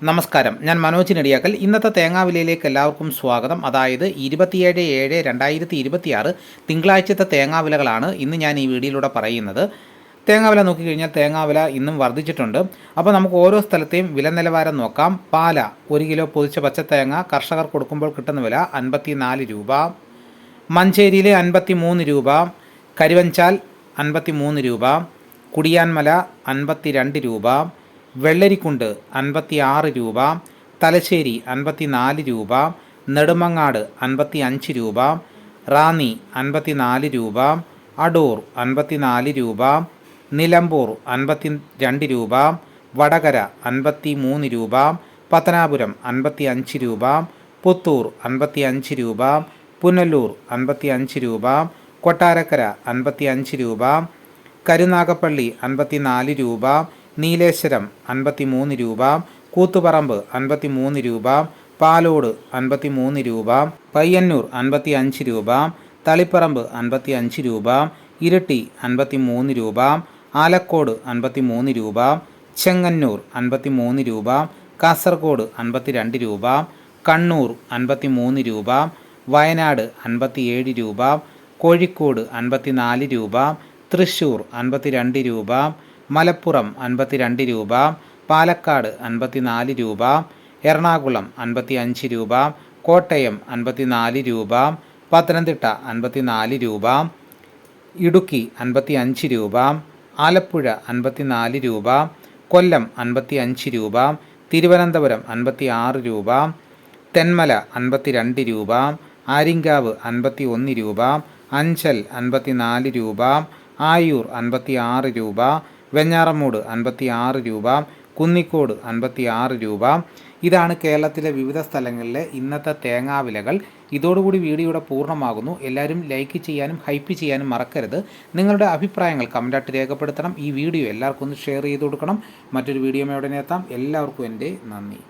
നമസ്കാരം, ഞാൻ മനോജ് നെടിയാക്കൽ. ഇന്നത്തെ തേങ്ങാവിലയിലേക്ക് എല്ലാവർക്കും സ്വാഗതം. അതായത് 27/7/2026 തിങ്കളാഴ്ചത്തെ തേങ്ങാവിലകളാണ് ഇന്ന് ഞാൻ ഈ വീഡിയോയിലൂടെ പറയുന്നത്. തേങ്ങാവില നോക്കിക്കഴിഞ്ഞാൽ തേങ്ങാവില ഇന്നും വർദ്ധിച്ചിട്ടുണ്ട്. അപ്പോൾ നമുക്ക് ഓരോ സ്ഥലത്തെയും വില നിലവാരം നോക്കാം. പാല 1 കിലോ പൊതിച്ച പച്ചത്തേങ്ങ കർഷകർ കൊടുക്കുമ്പോൾ കിട്ടുന്ന വില 54 രൂപ. മഞ്ചേരിയിൽ 53 രൂപ. കരുവഞ്ചാൽ 53 രൂപ. കുടിയാൻമല 52 രൂപ. വെള്ളരിക്കുണ്ട് 56 രൂപ. തലശ്ശേരി 54 രൂപ. നെടുമങ്ങാട് 55 രൂപ. റാന്നി 54 രൂപ. അടൂർ 54 രൂപ. നിലമ്പൂർ 52 രൂപ. വടകര 53 രൂപ. പത്തനാപുരം 55 രൂപ. പുത്തൂർ 55 രൂപ. പുനലൂർ 55 രൂപ. കൊട്ടാരക്കര 55 രൂപ. കരുനാഗപ്പള്ളി 54 രൂപ. നീലേശ്വരം 53 രൂപ. കൂത്തുപറമ്പ് 53 രൂപ. പാലോട് 53 രൂപ. പയ്യന്നൂർ 55 രൂപ. തളിപ്പറമ്പ് 55 രൂപ. ഇരിട്ടി 53 രൂപ. ആലക്കോട് 53 രൂപ. ചെങ്ങന്നൂർ 53 രൂപ. കാസർഗോഡ് 52 രൂപ. കണ്ണൂർ 53 രൂപ. വയനാട് 57 രൂപ. കോഴിക്കോട് 54 രൂപ. തൃശ്ശൂർ 52 രൂപ. മലപ്പുറം 52 രൂപ. പാലക്കാട് 54 രൂപ. എറണാകുളം 55 രൂപ. കോട്ടയം 54 രൂപ. പത്തനംതിട്ട 54 രൂപ. ഇടുക്കി 55 രൂപ. ആലപ്പുഴ 54 രൂപ. കൊല്ലം 55 രൂപ. തിരുവനന്തപുരം 56 രൂപ. തെന്മല 52 രൂപ. ആര്യങ്കാവ് 51 രൂപ. അഞ്ചൽ 54 രൂപ. ആയൂർ 56 രൂപ. വെഞ്ഞാറമൂട് 56 രൂപ. കുന്നിക്കോട് 56 രൂപ. ഇതാണ് കേരളത്തിലെ വിവിധ സ്ഥലങ്ങളിലെ ഇന്നത്തെ തേങ്ങാവിലകൾ. ഇതോടുകൂടി വീഡിയോയുടെ പൂർണ്ണമാകുന്നു. എല്ലാവരും ലൈക്ക് ചെയ്യാനും ഹൈപ്പ് ചെയ്യാനും മറക്കരുത്. നിങ്ങളുടെ അഭിപ്രായങ്ങൾ കമൻറ്റായിട്ട് രേഖപ്പെടുത്തണം. ഈ വീഡിയോ എല്ലാവർക്കും ഒന്ന് ഷെയർ ചെയ്ത് കൊടുക്കണം. മറ്റൊരു വീഡിയോയുമായി ഉടനെ എത്താം. എല്ലാവർക്കും എൻ്റെ നന്ദി.